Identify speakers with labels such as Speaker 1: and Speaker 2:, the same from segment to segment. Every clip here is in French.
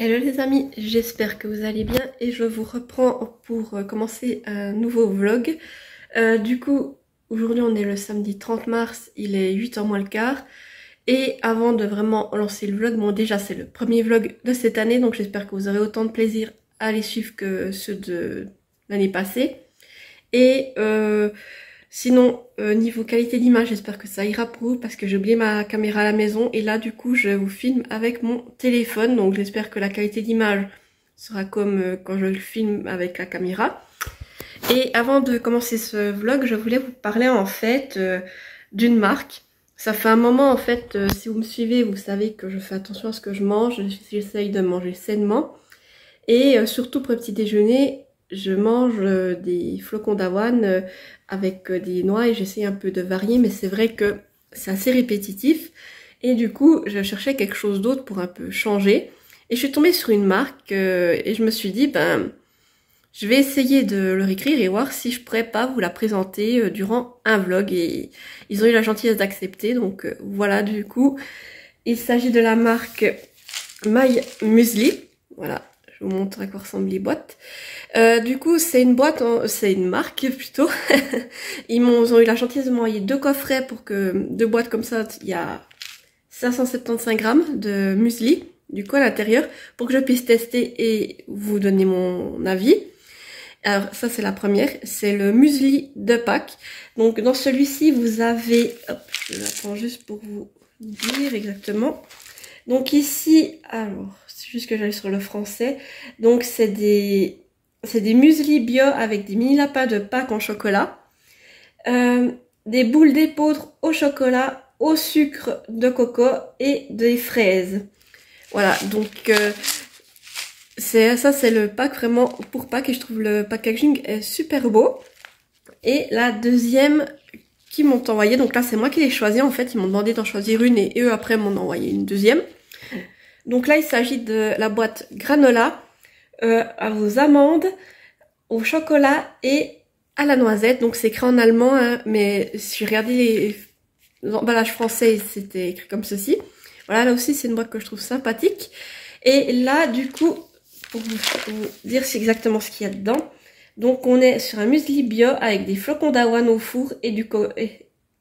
Speaker 1: Hello les amis, j'espère que vous allez bien et je vous reprends pour commencer un nouveau vlog. Du coup, aujourd'hui on est le samedi 30 mars, il est 8h moins le quart. Et avant de vraiment lancer le vlog, bon déjà c'est le premier vlog de cette année, donc j'espère que vous aurez autant de plaisir à les suivre que ceux de l'année passée. Et sinon, niveau qualité d'image, j'espère que ça ira pour vous parce que j'ai oublié ma caméra à la maison et là du coup je vous filme avec mon téléphone, donc j'espère que la qualité d'image sera comme quand je le filme avec la caméra. Et avant de commencer ce vlog, je voulais vous parler en fait d'une marque. Ça fait un moment en fait, si vous me suivez, vous savez que je fais attention à ce que je mange, j'essaye de manger sainement. Et surtout pour le petit déjeuner, je mange des flocons d'avoine avec des noix et j'essaie un peu de varier, mais c'est vrai que c'est assez répétitif. Et du coup, je cherchais quelque chose d'autre pour un peu changer. Et je suis tombée sur une marque et je me suis dit, ben, je vais essayer de leur écrire et voir si je pourrais pas vous la présenter durant un vlog. Et ils ont eu la gentillesse d'accepter, donc voilà, du coup, il s'agit de la marque My Muesli. Voilà. Je vous montre à quoi ressemblent les boîtes. Du coup, c'est une boîte, c'est une marque plutôt. Ils ont eu la gentillesse de m'envoyer deux coffrets pour que deux boîtes comme ça, il y a 575 grammes de muesli du coup à l'intérieur pour que je puisse tester et vous donner mon avis. Alors ça c'est la première, c'est le muesli de Pâques. Donc dans celui-ci vous avez, hop, je l'attends juste pour vous dire exactement. Donc ici, alors c'est juste que j'aille sur le français. Donc c'est des muesli bio avec des mini lapins de Pâques en chocolat, des boules d'épeautre au chocolat, au sucre de coco et des fraises. Voilà, donc ça c'est le pack vraiment pour Pâques et je trouve le packaging est super beau. Et la deuxième qu'ils m'ont envoyé, donc là c'est moi qui l'ai choisi en fait, ils m'ont demandé d'en choisir une et eux après m'ont envoyé une deuxième. Donc là il s'agit de la boîte granola aux amandes, au chocolat et à la noisette. Donc c'est écrit en allemand, hein, mais si j'ai regardé les emballages français, c'était écrit comme ceci. Voilà, là aussi c'est une boîte que je trouve sympathique. Et là du coup, pour vous dire exactement ce qu'il y a dedans, donc on est sur un muesli bio avec des flocons d'avoine au four et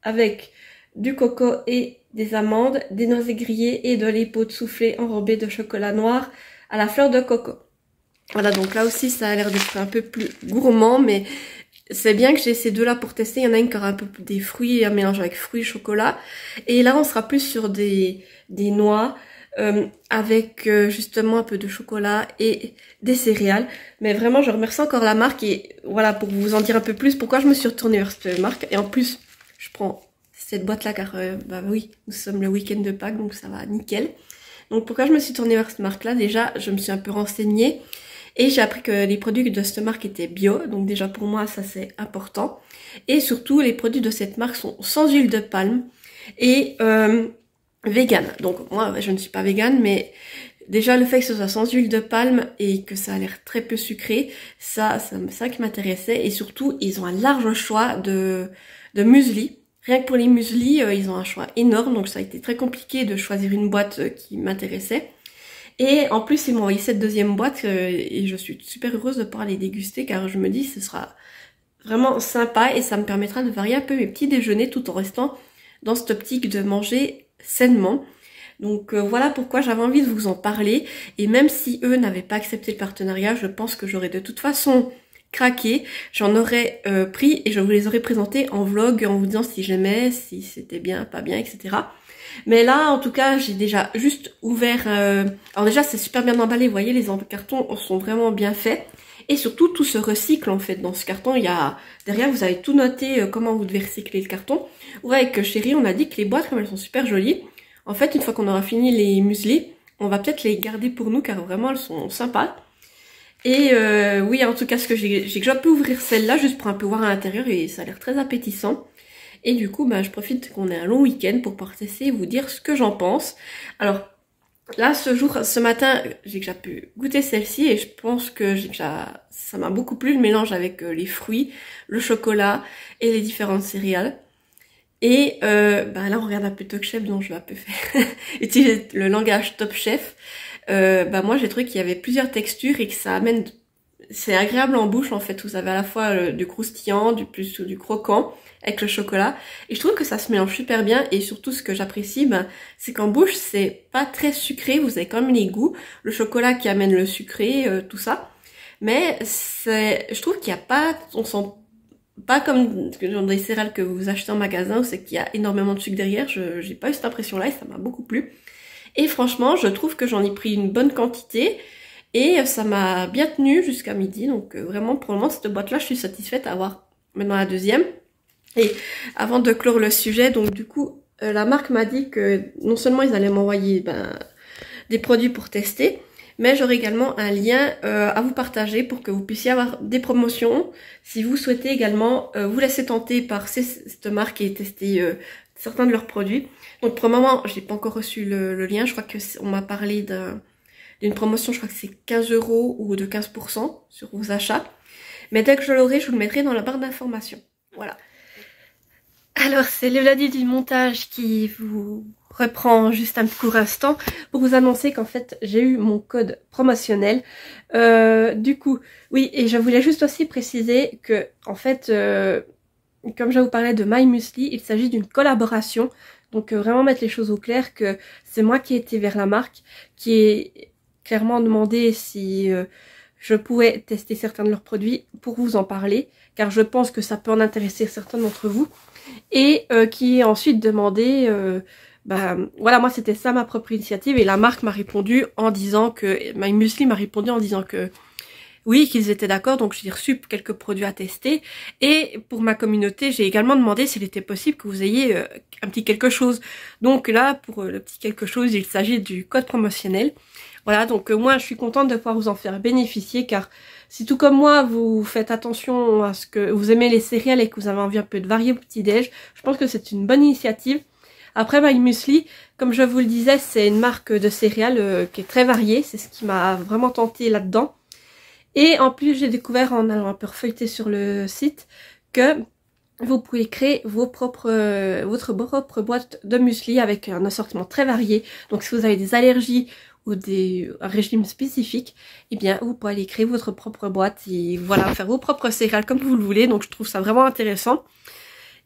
Speaker 1: avec du coco et des amandes, des noisettes grillées et de l'épeautre soufflée enrobée de chocolat noir à la fleur de coco. Voilà, donc là aussi ça a l'air d'être un peu plus gourmand, mais c'est bien que j'ai ces deux là pour tester. Il y en a une qui aura un peu plus des fruits, un mélange avec fruits et chocolat. Et là on sera plus sur des noix avec justement un peu de chocolat et des céréales. Mais vraiment je remercie encore la marque et voilà pour vous en dire un peu plus pourquoi je me suis retournée vers cette marque. Et en plus je prends cette boîte là car bah oui, nous sommes le week-end de Pâques donc ça va nickel. Donc pourquoi je me suis tournée vers cette marque là? Déjà je me suis un peu renseignée. Et j'ai appris que les produits de cette marque étaient bio, donc déjà pour moi ça c'est important. Et surtout les produits de cette marque sont sans huile de palme et vegan. Donc moi je ne suis pas vegan, mais déjà le fait que ce soit sans huile de palme et que ça a l'air très peu sucré, c'est ça qui m'intéressait. Et surtout ils ont un large choix de muesli. Rien que pour les muesli, ils ont un choix énorme, donc ça a été très compliqué de choisir une boîte qui m'intéressait. Et en plus, ils m'ont envoyé cette deuxième boîte et je suis super heureuse de pouvoir les déguster car je me dis que ce sera vraiment sympa et ça me permettra de varier un peu mes petits déjeuners tout en restant dans cette optique de manger sainement. Donc voilà pourquoi j'avais envie de vous en parler. Et même si eux n'avaient pas accepté le partenariat, je pense que j'aurais de toute façon craqué. J'en aurais pris et je vous les aurais présentés en vlog en vous disant si j'aimais, si c'était bien, pas bien, etc. Mais là, en tout cas, j'ai déjà juste ouvert... Alors déjà, c'est super bien emballé. Vous voyez, les cartons sont vraiment bien faits. Et surtout, tout se recycle, en fait. Dans ce carton, il y a... Derrière, vous avez tout noté comment vous devez recycler le carton. Ouais, avec Chérie, on a dit que les boîtes, comme elles sont super jolies, en fait, une fois qu'on aura fini les muesli, on va peut-être les garder pour nous, car vraiment, elles sont sympas. Et oui, en tout cas, ce que j'ai que je peux ouvrir celle-là, juste pour un peu voir à l'intérieur, et ça a l'air très appétissant. Et du coup, bah, je profite qu'on ait un long week-end pour pouvoir tester et vous dire ce que j'en pense. Alors, là, ce matin, j'ai déjà pu goûter celle-ci et je pense que ça m'a beaucoup plu, le mélange avec les fruits, le chocolat et les différentes céréales. Et bah, là, on regarde un peu Top Chef, donc je vais un peu faire utiliser le langage Top Chef. bah moi j'ai trouvé qu'il y avait plusieurs textures et que ça amène, c'est agréable en bouche en fait. Vous avez à la fois du croustillant, du croquant avec le chocolat, et je trouve que ça se mélange super bien. Et surtout ce que j'apprécie, ben, c'est qu'en bouche c'est pas très sucré, vous avez quand même les goûts, le chocolat qui amène le sucré, tout ça, mais je trouve qu'il y a pas, on sent pas comme dans des céréales que vous achetez en magasin où c'est qu'il y a énormément de sucre derrière. J'ai pas eu cette impression là et ça m'a beaucoup plu. Et franchement, je trouve que j'en ai pris une bonne quantité et ça m'a bien tenu jusqu'à midi. Donc vraiment, pour le moment, cette boîte-là, je suis satisfaite à avoir maintenant la deuxième. Et avant de clore le sujet, donc du coup, la marque m'a dit que non seulement ils allaient m'envoyer des produits pour tester, mais j'aurai également un lien à vous partager pour que vous puissiez avoir des promotions si vous souhaitez également vous laisser tenter par cette marque et tester certains de leurs produits. Donc pour le moment, j'ai pas encore reçu le lien. Je crois que on m'a parlé d'une promotion, je crois que c'est 15 € ou de 15% sur vos achats. Mais dès que je l'aurai, je vous le mettrai dans la barre d'information. Voilà. Alors c'est Léoladie du montage qui vous reprend juste un court instant pour vous annoncer qu'en fait j'ai eu mon code promotionnel. Du coup, oui, et je voulais juste aussi préciser que en fait, comme je vous parlais de My Muesli, il s'agit d'une collaboration. Donc vraiment mettre les choses au clair que c'est moi qui ai été vers la marque, qui ai clairement demandé si je pouvais tester certains de leurs produits pour vous en parler, car je pense que ça peut en intéresser certains d'entre vous. Et qui est ensuite demandé, voilà, moi c'était ça ma propre initiative, et la marque m'a répondu en disant que, My Muesli m'a répondu en disant que oui, qu'ils étaient d'accord, donc j'ai reçu quelques produits à tester. Et pour ma communauté, j'ai également demandé s'il était possible que vous ayez un petit quelque chose. Donc là, pour le petit quelque chose, il s'agit du code promotionnel. Voilà, donc moi je suis contente de pouvoir vous en faire bénéficier, car si tout comme moi vous faites attention à ce que vous aimez les céréales et que vous avez envie un peu de varier au petit-déj, je pense que c'est une bonne initiative. Après, My Muesli, comme je vous le disais, c'est une marque de céréales qui est très variée, c'est ce qui m'a vraiment tenté là-dedans. Et en plus, j'ai découvert en allant un peu feuilleter sur le site que vous pouvez créer votre propre boîte de muesli avec un assortiment très varié. Donc si vous avez des allergies ou un régime spécifique, eh bien vous pouvez aller créer votre propre boîte et voilà, faire vos propres céréales comme vous le voulez. Donc je trouve ça vraiment intéressant.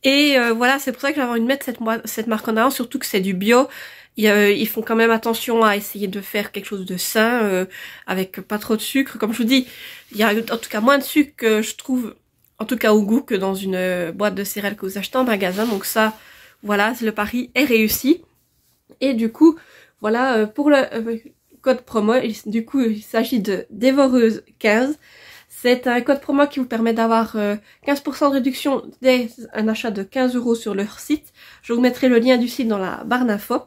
Speaker 1: Et voilà, c'est pour ça que j'ai envie de mettre cette marque en avant, surtout que c'est du bio. Ils font quand même attention à essayer de faire quelque chose de sain, avec pas trop de sucre. Comme je vous dis, il y a en tout cas moins de sucre que je trouve, en tout cas au goût, que dans une boîte de céréales que vous achetez en magasin. Donc ça, voilà, le pari est réussi. Et du coup, voilà, pour le code promo, du coup, il s'agit de Dévoreuse 15. C'est un code promo qui vous permet d'avoir 15% de réduction dès un achat de 15 € sur leur site. Je vous mettrai le lien du site dans la barre d'infos.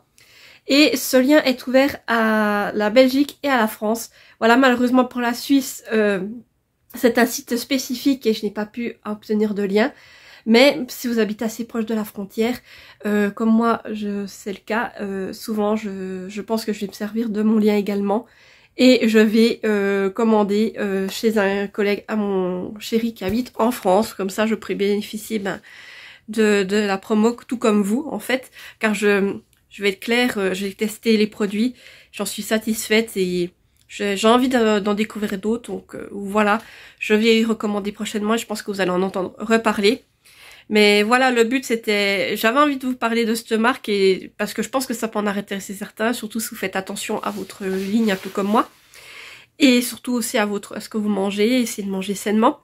Speaker 1: Et ce lien est ouvert à la Belgique et à la France. Voilà, malheureusement pour la Suisse, c'est un site spécifique et je n'ai pas pu obtenir de lien. Mais si vous habitez assez proche de la frontière, comme moi, c'est le cas, souvent je pense que je vais me servir de mon lien également. Et je vais commander chez un collègue à mon chéri qui habite en France. Comme ça, je pourrai bénéficier de la promo, tout comme vous, en fait. Car je vais être claire, j'ai testé les produits, j'en suis satisfaite et j'ai envie d'en découvrir d'autres. Donc voilà, je vais y recommander prochainement et je pense que vous allez en entendre reparler. Mais voilà, le but c'était, j'avais envie de vous parler de cette marque et parce que je pense que ça peut en intéresser certains, surtout si vous faites attention à votre ligne un peu comme moi. Et surtout aussi à ce que vous mangez, essayez de manger sainement.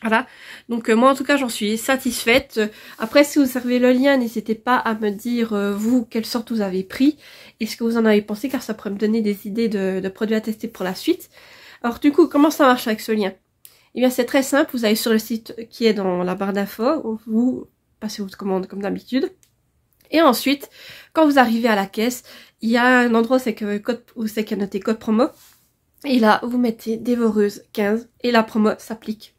Speaker 1: Voilà, donc moi en tout cas j'en suis satisfaite. Après si vous servez le lien, n'hésitez pas à me dire vous quelle sorte vous avez pris et ce que vous en avez pensé, car ça pourrait me donner des idées de produits à tester pour la suite. Alors du coup, comment ça marche avec ce lien? Eh bien c'est très simple, vous allez sur le site qui est dans la barre d'infos, vous passez votre commande comme d'habitude. Et ensuite, quand vous arrivez à la caisse, il y a un endroit où c'est qu'il y a noté code promo. Et là, vous mettez Dévoreuse 15 et la promo s'applique.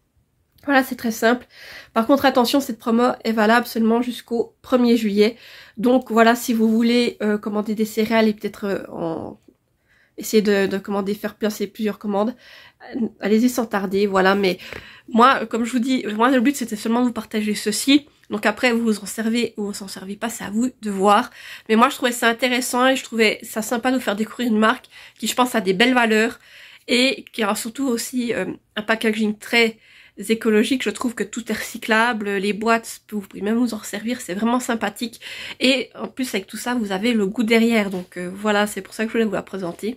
Speaker 1: Voilà, c'est très simple. Par contre, attention, cette promo est valable seulement jusqu'au 1er juillet. Donc voilà, si vous voulez commander des céréales et peut-être essayer de commander, faire passer plusieurs commandes, allez-y sans tarder, voilà. Mais moi, comme je vous dis, moi le but c'était seulement de vous partager ceci. Donc après, vous vous en servez ou vous en servez pas, c'est à vous de voir. Mais moi, je trouvais ça intéressant et je trouvais ça sympa de vous faire découvrir une marque qui, je pense, a des belles valeurs et qui a surtout aussi un packaging très écologique. Je trouve que tout est recyclable, les boîtes, vous pouvez même vous en servir, c'est vraiment sympathique. Et en plus, avec tout ça, vous avez le goût derrière. Donc voilà, c'est pour ça que je voulais vous la présenter.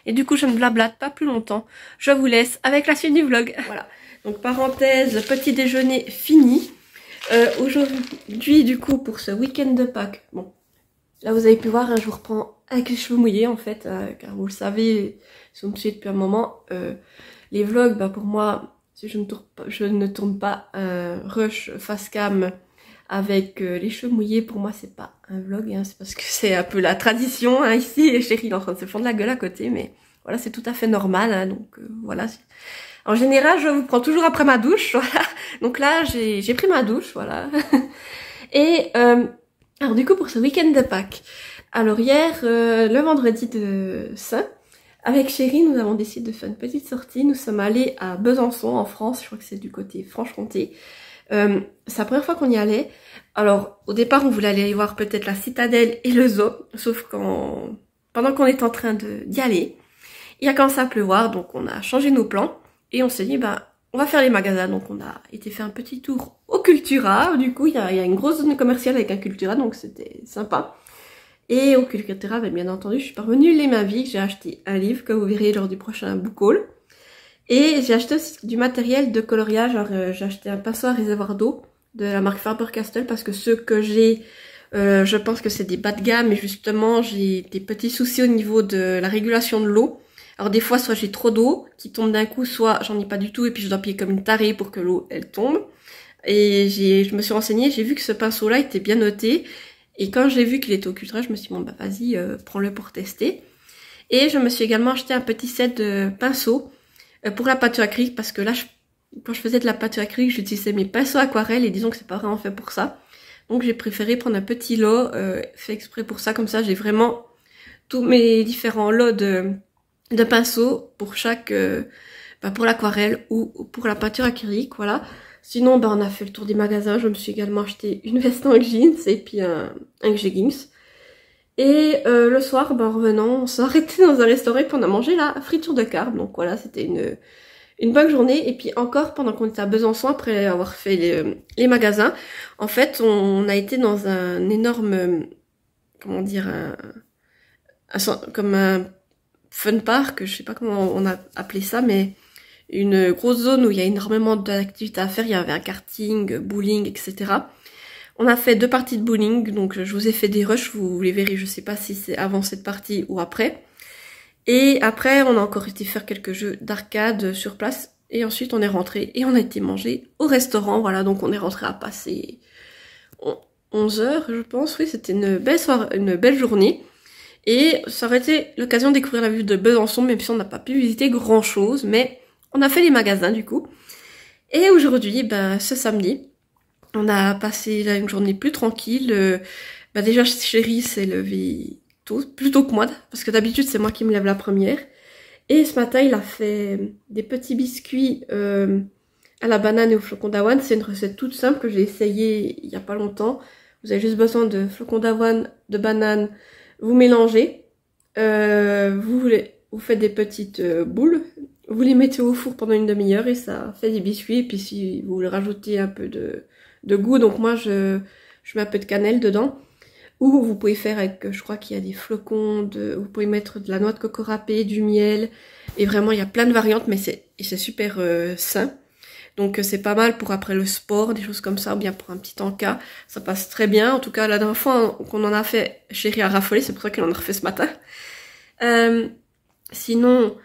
Speaker 1: Et du coup, je ne blablate pas plus longtemps. Je vous laisse avec la suite du vlog. Voilà. Donc parenthèse, petit déjeuner fini. Aujourd'hui, du coup, pour ce week-end de Pâques, bon, là vous avez pu voir, hein, je vous reprends avec les cheveux mouillés en fait, car vous le savez, si vous me suivez depuis un moment, les vlogs, bah pour moi, si je ne tourne pas un rush face cam avec les cheveux mouillés, pour moi c'est pas un vlog, hein, c'est parce que c'est un peu la tradition, hein, ici, et chérie est en train de se fondre la gueule à côté, mais voilà, c'est tout à fait normal, hein, donc voilà. En général, je vous prends toujours après ma douche, voilà. Donc là, j'ai pris ma douche, voilà. Et alors du coup, pour ce week-end de Pâques, alors hier, le vendredi de Saint, avec chérie, nous avons décidé de faire une petite sortie. Nous sommes allés à Besançon, en France, je crois que c'est du côté Franche-Comté. C'est la première fois qu'on y allait. Alors, au départ, on voulait aller voir peut-être la citadelle et le zoo, sauf pendant qu'on est en train d'y aller, il a commencé à pleuvoir, donc on a changé nos plans. Et on s'est dit, bah, on va faire les magasins. Donc on a été faire un petit tour au Cultura. Du coup, il y a une grosse zone commerciale avec un Cultura, donc c'était sympa. Et au Cultura, bien entendu, je suis parvenue les mains vides. J'ai acheté un livre que vous verrez lors du prochain book haul. Et j'ai acheté aussi du matériel de coloriage. Alors j'ai acheté un pinceau à réservoir d'eau de la marque Faber-Castell parce que ceux que j'ai, je pense que c'est des bas de gamme. Mais justement, j'ai des petits soucis au niveau de la régulation de l'eau. Alors des fois, soit j'ai trop d'eau qui tombe d'un coup, soit j'en ai pas du tout et puis je dois appuyer comme une tarée pour que l'eau, elle tombe. Et je me suis renseignée, j'ai vu que ce pinceau-là était bien noté. Et quand j'ai vu qu'il était au Cultura, je me suis dit, bon bah vas-y, prends-le pour tester. Et je me suis également acheté un petit set de pinceaux pour la peinture acrylique parce que là, quand je faisais de la peinture acrylique, j'utilisais mes pinceaux aquarelles et disons que c'est pas vraiment fait pour ça. Donc j'ai préféré prendre un petit lot fait exprès pour ça. Comme ça, j'ai vraiment tous mes différents lots de pinceaux pour chaque pour l'aquarelle ou pour la peinture acrylique, voilà. Sinon on a fait le tour des magasins. Je me suis également acheté une veste en jeans et puis un jeggings. Et le soir, en revenant, on s'est arrêté dans un restaurant et puis on a mangé la friture de carbe. Donc voilà, c'était une bonne journée. Et puis encore, pendant qu'on était à Besançon, après avoir fait les magasins, en fait on a été dans un énorme, comment dire, comme un fun park, je sais pas comment on a appelé ça, mais une grosse zone où il y a énormément d'activités à faire. Il y avait un karting, bowling, etc. On a fait 2 parties de bowling, donc je vous ai fait des rushs, vous les verrez, je sais pas si c'est avant cette partie ou après. Et après, on a encore été faire quelques jeux d'arcade sur place, et ensuite on est rentré et on a été manger au restaurant, voilà, donc on est rentré à passer 11 heures, je pense, oui, c'était une belle soirée, une belle journée. Et ça aurait été l'occasion de découvrir la ville de Besançon, même si on n'a pas pu visiter grand chose, mais on a fait les magasins du coup. Et aujourd'hui, ce samedi, on a passé là, une journée plus tranquille. Déjà, chérie s'est levée tôt, plus tôt que moi, parce que d'habitude c'est moi qui me lève la première. Et ce matin, il a fait des petits biscuits à la banane et au flocon d'avoine. C'est une recette toute simple que j'ai essayée il y a pas longtemps. Vous avez juste besoin de flocons d'avoine, de banane. Vous mélangez, vous faites des petites boules, vous les mettez au four pendant une demi-heure et ça fait des biscuits. Et puis si vous voulez rajouter un peu de goût, donc moi je mets un peu de cannelle dedans. Ou vous pouvez faire avec, je crois qu'il y a des flocons, vous pouvez mettre de la noix de coco râpée, du miel. Et vraiment il y a plein de variantes, mais c'est super sain. Donc c'est pas mal pour après le sport, des choses comme ça, ou bien pour un petit encas. Ça passe très bien. En tout cas, la dernière fois qu'on en a fait, chérie a raffolé, c'est pour ça qu'elle en a refait ce matin. Sinon,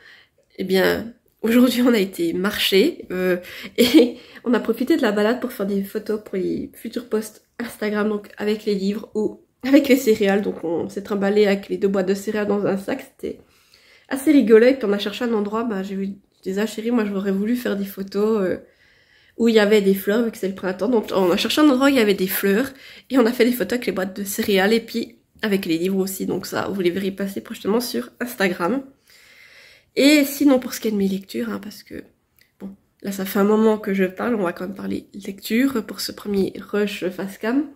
Speaker 1: aujourd'hui on a été marcher et on a profité de la balade pour faire des photos pour les futurs posts Instagram, donc avec les livres ou avec les céréales. Donc on s'est trimballé avec les 2 boîtes de céréales dans un sac, c'était assez rigolo. Et puis on a cherché un endroit, j'ai vu des chérie, moi j'aurais voulu faire des photos où il y avait des fleurs, vu que c'est le printemps. Donc on a cherché un endroit où il y avait des fleurs, et on a fait des photos avec les boîtes de céréales, et puis avec les livres aussi. Donc ça, vous les verrez passer prochainement sur Instagram. Et sinon, pour ce qui est de mes lectures, parce que, bon, là ça fait un moment que je parle, on va quand même parler lecture pour ce premier rush face cam.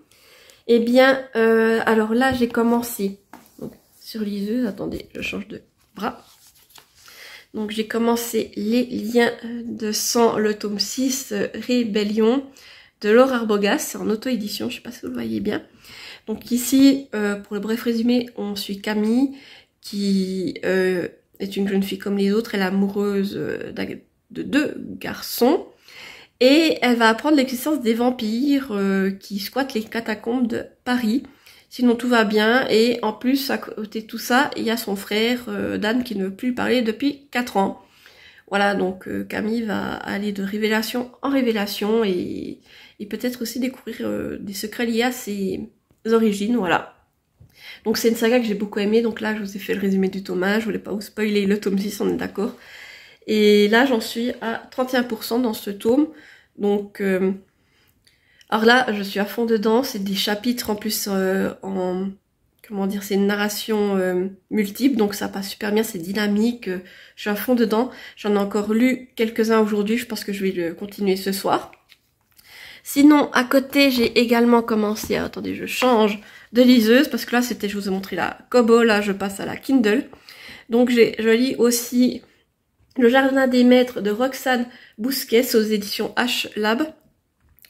Speaker 1: Eh bien, alors là j'ai commencé donc, sur liseuse, attendez, je change de bras. Donc j'ai commencé Les liens de sang, le tome 6, Rébellion, de Laure Arbogast, c'est en auto-édition, je sais pas si vous le voyez bien. Donc ici, pour le bref résumé, on suit Camille, qui est une jeune fille comme les autres, elle est amoureuse de 2 garçons, et elle va apprendre l'existence des vampires qui squattent les catacombes de Paris. Sinon tout va bien, et en plus à côté de tout ça, il y a son frère Dan qui ne veut plus parler depuis 4 ans. Voilà, donc Camille va aller de révélation en révélation et peut-être aussi découvrir des secrets liés à ses origines, voilà. Donc c'est une saga que j'ai beaucoup aimée, donc là je vous ai fait le résumé du tome 1, je voulais pas vous spoiler le tome 6, on est d'accord. Et là j'en suis à 31% dans ce tome, donc... alors là, je suis à fond dedans, c'est des chapitres en plus en... Comment dire, c'est une narration multiple, donc ça passe super bien, c'est dynamique, je suis à fond dedans. J'en ai encore lu quelques-uns aujourd'hui, je pense que je vais le continuer ce soir. Sinon, à côté, j'ai également commencé, attendez, je change de liseuse, parce que là, c'était, je vous ai montré la Kobo, là, je passe à la Kindle. Donc, je lis aussi Le Jardin des Maîtres de Roxane Bousquet, aux éditions H Lab.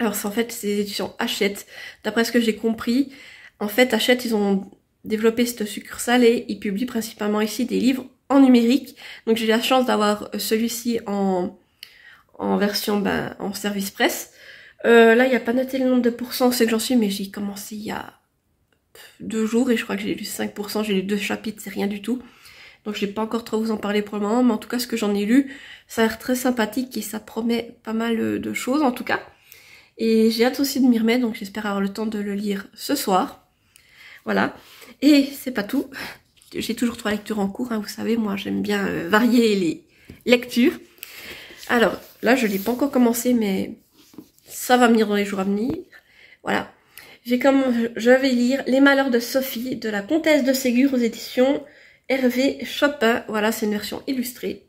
Speaker 1: Alors, c'est en fait, c'est les éditions Hachette. D'après ce que j'ai compris, en fait, Hachette, ils ont développé cette succursale et ils publient principalement ici des livres en numérique. Donc, j'ai eu la chance d'avoir celui-ci en version, en service presse. Là, il n'y a pas noté le nombre de pourcents, c'est que j'en suis, mais j'ai commencé il y a 2 jours et je crois que j'ai lu 5%, j'ai lu 2 chapitres, c'est rien du tout. Donc, je n'ai pas encore trop vous en parler pour le moment, mais en tout cas, ce que j'en ai lu, ça a l'air très sympathique et ça promet pas mal de choses, en tout cas. Et j'ai hâte aussi de m'y remettre, donc j'espère avoir le temps de le lire ce soir. Voilà. Et c'est pas tout. J'ai toujours 3 lectures en cours, hein, vous savez, moi j'aime bien varier les lectures. Alors, là je l'ai pas encore commencé, mais ça va venir dans les jours à venir. Voilà. Je vais lire Les Malheurs de Sophie, de la Comtesse de Ségur aux éditions Hervé Chopin. Voilà, c'est une version illustrée.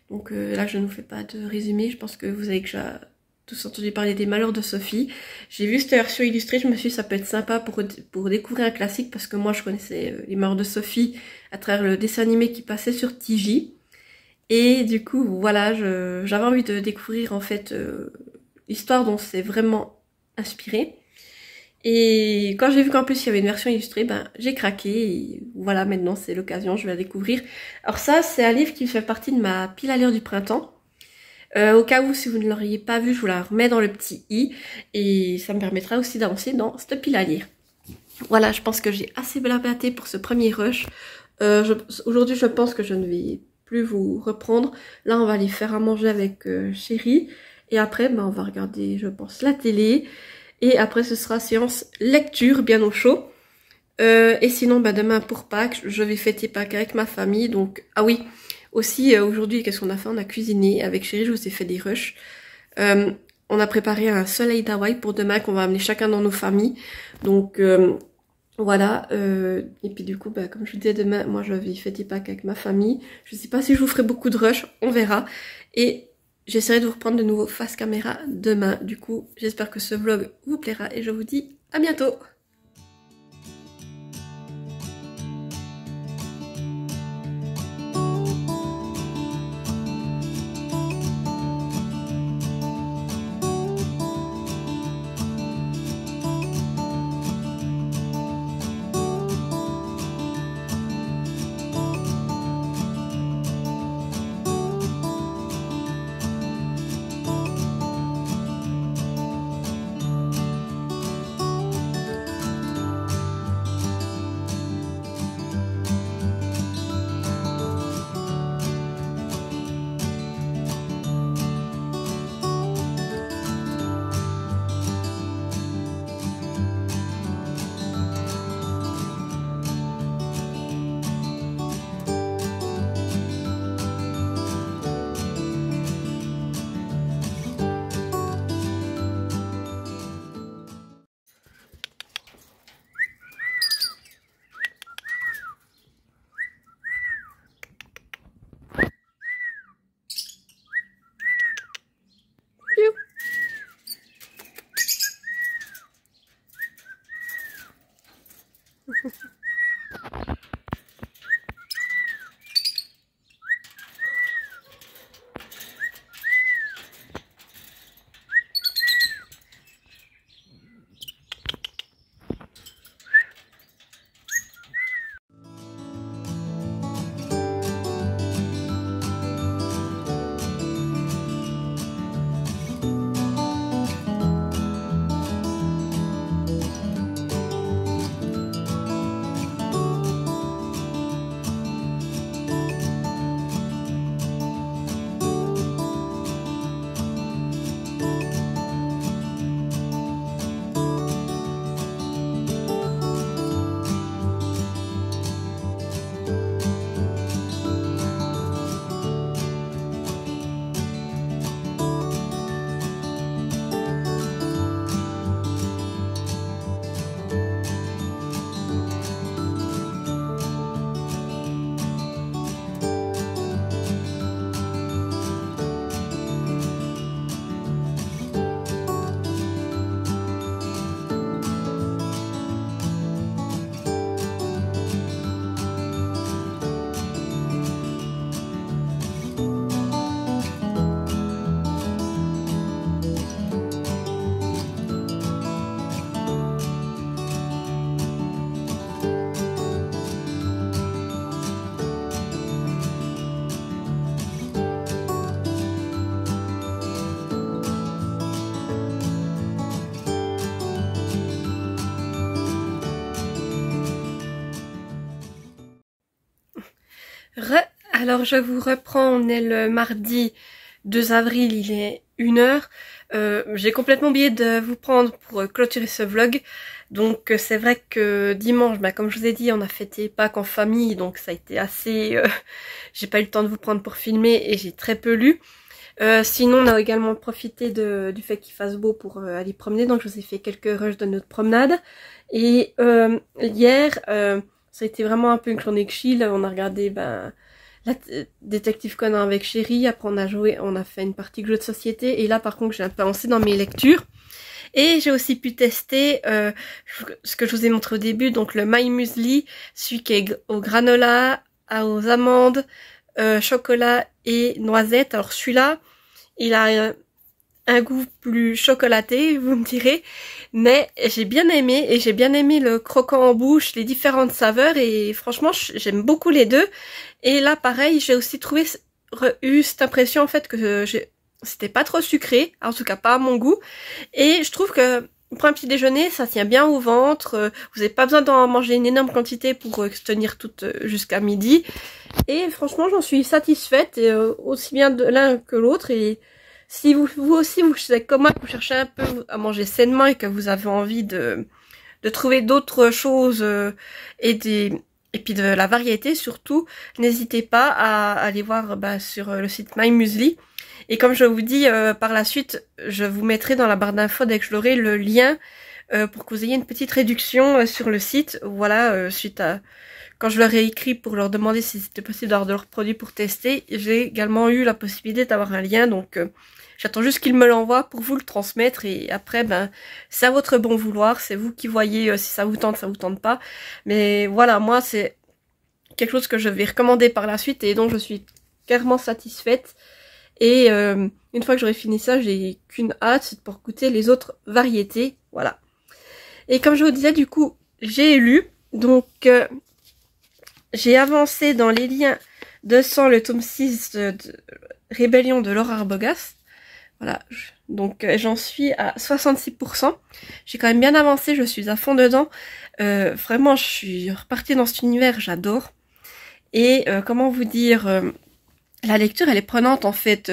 Speaker 1: Donc là je ne vous fais pas de résumé, je pense que vous avez déjà tous entendu parler des Malheurs de Sophie. J'ai vu cette version illustrée, je me suis dit ça peut être sympa pour découvrir un classique, parce que moi je connaissais les Malheurs de Sophie à travers le dessin animé qui passait sur TJ. Et du coup voilà, j'avais envie de découvrir en fait l'histoire dont c'est vraiment inspiré. Et quand j'ai vu qu'en plus il y avait une version illustrée, j'ai craqué et voilà, maintenant c'est l'occasion, je vais la découvrir. Alors ça, c'est un livre qui fait partie de ma pile à lire du printemps. Au cas où, si vous ne l'auriez pas vu, je vous la remets dans le petit i et ça me permettra aussi d'avancer dans cette pile à lire. Voilà, je pense que j'ai assez blablaté pour ce premier rush. Aujourd'hui, je pense que je ne vais plus vous reprendre. Là, on va aller faire à manger avec Chérie et après, on va regarder, je pense, la télé. Et après, ce sera séance lecture, bien au chaud. Et sinon, demain pour Pâques, je vais fêter Pâques avec ma famille. Donc, ah oui, aussi aujourd'hui, qu'est-ce qu'on a fait? On a cuisiné avec Chérie, je vous ai fait des rushs. On a préparé un soleil d'Hawaï pour demain qu'on va amener chacun dans nos familles. Donc, voilà. Et puis du coup, comme je vous disais, demain, moi je vais fêter Pâques avec ma famille. Je sais pas si je vous ferai beaucoup de rushs, on verra. Et j'essaierai de vous reprendre de nouveau face caméra demain. Du coup, j'espère que ce vlog vous plaira et je vous dis à bientôt. Alors je vous reprends, on est le mardi 2 avril, il est 1h. J'ai complètement oublié de vous prendre pour clôturer ce vlog. Donc c'est vrai que dimanche, comme je vous ai dit, on a fêté Pâques en famille, donc ça a été assez... j'ai pas eu le temps de vous prendre pour filmer et j'ai très peu lu. Sinon on a également profité du fait qu'il fasse beau pour aller promener, donc je vous ai fait quelques rushs de notre promenade. Et hier, ça a été vraiment un peu une journée chill, on a regardé la Détective Conan avec Chérie, après on a fait une partie de jeu de société, et là par contre j'ai un peu avancé dans mes lectures. Et j'ai aussi pu tester ce que je vous ai montré au début, donc le My Muesli, celui qui est au granola, aux amandes, chocolat et noisettes. Alors celui-là, il a un goût plus chocolaté, vous me direz, mais j'ai bien aimé, et j'ai bien aimé le croquant en bouche, les différentes saveurs, et franchement j'aime beaucoup les deux. Et là pareil, j'ai aussi eu cette impression en fait que c'était pas trop sucré, en tout cas pas à mon goût, et je trouve que pour un petit déjeuner ça tient bien au ventre, vous n'avez pas besoin d'en manger une énorme quantité pour tenir toute jusqu'à midi, et franchement j'en suis satisfaite, aussi bien de l'un que l'autre. Et si vous aussi vous êtes comme moi, vous cherchez un peu à manger sainement et que vous avez envie de trouver d'autres choses et puis de la variété surtout, n'hésitez pas à aller voir sur le site My Muesli. Et comme je vous dis, par la suite, je vous mettrai dans la barre d'infos dès que je l'aurai le lien pour que vous ayez une petite réduction sur le site. Voilà, suite à quand je leur ai écrit pour leur demander si c'était possible d'avoir de leurs produits pour tester, j'ai également eu la possibilité d'avoir un lien, donc j'attends juste qu'ils me l'envoient pour vous le transmettre, et après c'est à votre bon vouloir, c'est vous qui voyez si ça vous tente pas. Mais voilà, moi c'est quelque chose que je vais recommander par la suite et dont je suis clairement satisfaite. Et une fois que j'aurai fini ça, j'ai qu'une hâte, c'est de pouvoir goûter les autres variétés. Voilà. Et comme je vous disais, du coup, j'ai lu, donc j'ai avancé dans les liens de le tome 6 de Rébellion de Laura Arbogast. Voilà, donc j'en suis à 66%. J'ai quand même bien avancé, je suis à fond dedans. Vraiment, je suis repartie dans cet univers, j'adore. Et comment vous dire, la lecture elle est prenante en fait.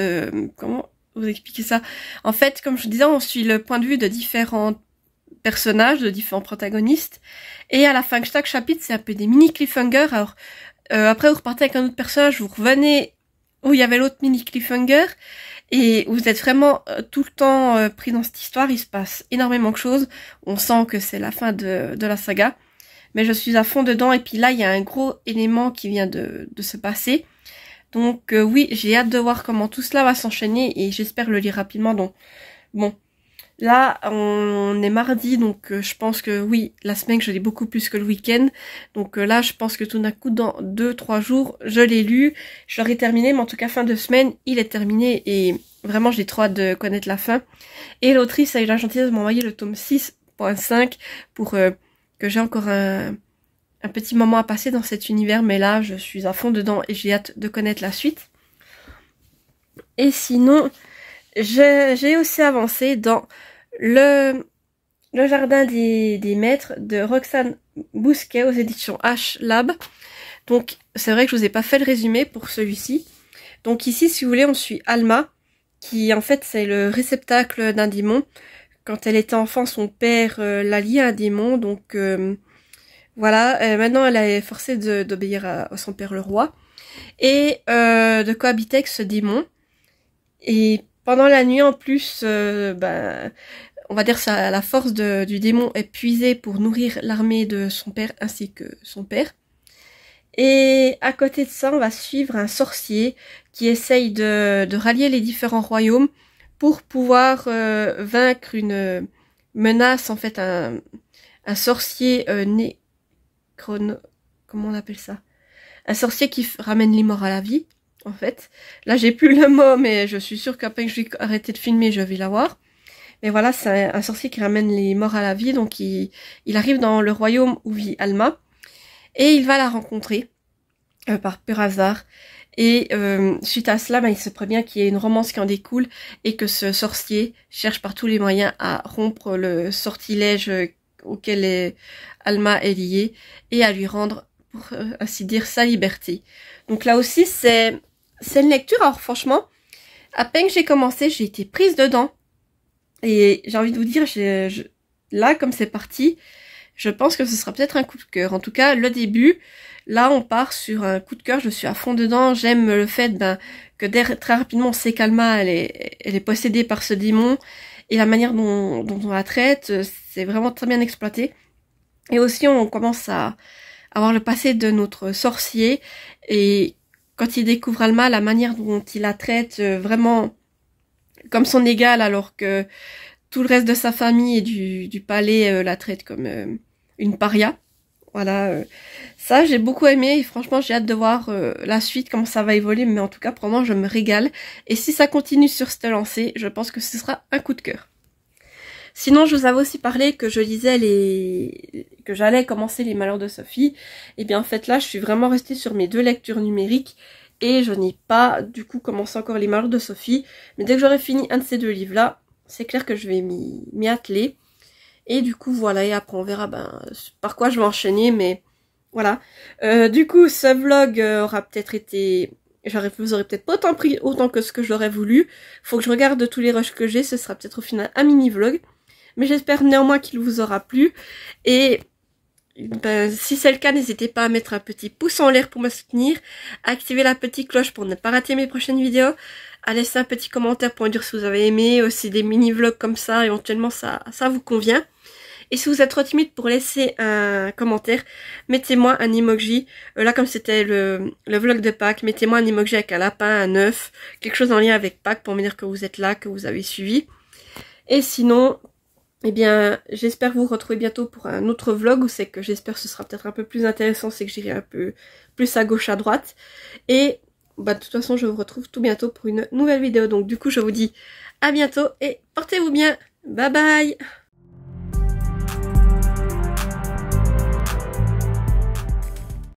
Speaker 1: Comment vous expliquer ça? En fait, comme je disais, on suit le point de vue de différents personnages, de différents protagonistes. Et à la fin de chaque chapitre, c'est un peu des mini cliffhangers. Alors après, vous repartez avec un autre personnage, vous revenez où il y avait l'autre mini cliffhanger. Et vous êtes vraiment tout le temps pris dans cette histoire, il se passe énormément de choses. On sent que c'est la fin de la saga. Mais je suis à fond dedans, et puis là, il y a un gros élément qui vient de se passer. Donc oui, j'ai hâte de voir comment tout cela va s'enchaîner, et j'espère le lire rapidement. Donc bon, Là, on est mardi, donc je pense que oui, la semaine, je l'ai beaucoup plus que le week-end. Donc là, je pense que tout d'un coup, dans 2-3 jours, je l'ai lu. Je l'aurai terminé, mais en tout cas, fin de semaine, il est terminé. Et vraiment, j'ai trop hâte de connaître la fin. Et l'autrice a eu la gentillesse de m'envoyer le tome 6.5 pour que j'ai encore un petit moment à passer dans cet univers. Mais là, je suis à fond dedans et j'ai hâte de connaître la suite. Et sinon, j'ai aussi avancé dans le jardin des maîtres de Roxane Bousquet aux éditions H Lab. Donc c'est vrai que je vous ai pas fait le résumé pour celui-ci. Donc ici, si vous voulez, on suit Alma, qui en fait c'est le réceptacle d'un démon. Quand elle était enfant, son père l'a liée à un démon, donc voilà. Maintenant, elle est forcée d'obéir à son père le roi et de cohabiter avec ce démon. Et pendant la nuit, en plus, on va dire ça, la force du démon est puisée pour nourrir l'armée de son père ainsi que son père. Et à côté de ça, on va suivre un sorcier qui essaye de rallier les différents royaumes pour pouvoir vaincre une menace, en fait, un sorcier comment on appelle ça? Un sorcier qui ramène les morts à la vie, en fait. Là, j'ai plus le mot, mais je suis sûre qu'après que je vais arrêter de filmer, je vais l'avoir. Mais voilà, c'est un sorcier qui ramène les morts à la vie, donc il arrive dans le royaume où vit Alma, et il va la rencontrer par pur hasard. Et suite à cela, il se prévient qu'il y a une romance qui en découle, et que ce sorcier cherche par tous les moyens à rompre le sortilège auquel Alma est liée, et à lui rendre, pour ainsi dire, sa liberté. Donc là aussi, c'est une lecture, alors franchement, à peine que j'ai commencé, j'ai été prise dedans. Et j'ai envie de vous dire, là, comme c'est parti, je pense que ce sera peut-être un coup de cœur. En tout cas, le début, là, on part sur un coup de cœur. Je suis à fond dedans. J'aime le fait que très rapidement, on sait qu'Alma, elle est possédée par ce démon. Et la manière dont on la traite, c'est vraiment très bien exploité. Et aussi, on commence à avoir le passé de notre sorcier. Et quand il découvre Alma, la manière dont il la traite, vraiment comme son égale, alors que tout le reste de sa famille et du palais la traite comme une paria. Voilà, ça j'ai beaucoup aimé et franchement j'ai hâte de voir la suite, comment ça va évoluer, mais en tout cas pour moi je me régale. Et si ça continue sur cette lancée, je pense que ce sera un coup de cœur. Sinon, je vous avais aussi parlé que je lisais que j'allais commencer les Malheurs de Sophie. Et bien en fait là, je suis vraiment restée sur mes 2 lectures numériques. Et je n'ai pas, du coup, commencé encore les Malheurs de Sophie. Mais dès que j'aurai fini un de ces 2 livres-là, c'est clair que je vais m'y atteler. Et du coup, voilà. Et après, on verra par quoi je vais enchaîner. Mais voilà. Du coup, ce vlog aura peut-être été... vous aurez peut-être pas autant pris autant que ce que j'aurais voulu. Faut que je regarde tous les rushs que j'ai. Ce sera peut-être au final un mini-vlog. Mais j'espère néanmoins qu'il vous aura plu. Et... si c'est le cas, n'hésitez pas à mettre un petit pouce en l'air pour me soutenir, à activer la petite cloche pour ne pas rater mes prochaines vidéos, à laisser un petit commentaire pour me dire si vous avez aimé, aussi des mini-vlogs comme ça, éventuellement ça vous convient. Et si vous êtes trop timide pour laisser un commentaire, mettez-moi un emoji. Là, comme c'était le vlog de Pâques, mettez-moi un emoji avec un lapin, un œuf, quelque chose en lien avec Pâques pour me dire que vous êtes là, que vous avez suivi. Et sinon... eh bien, j'espère vous retrouver bientôt pour un autre vlog où c'est que j'espère que ce sera peut-être un peu plus intéressant, c'est que j'irai un peu plus à gauche, à droite. Et de toute façon, je vous retrouve tout bientôt pour une nouvelle vidéo. Donc du coup, je vous dis à bientôt et portez-vous bien. Bye bye!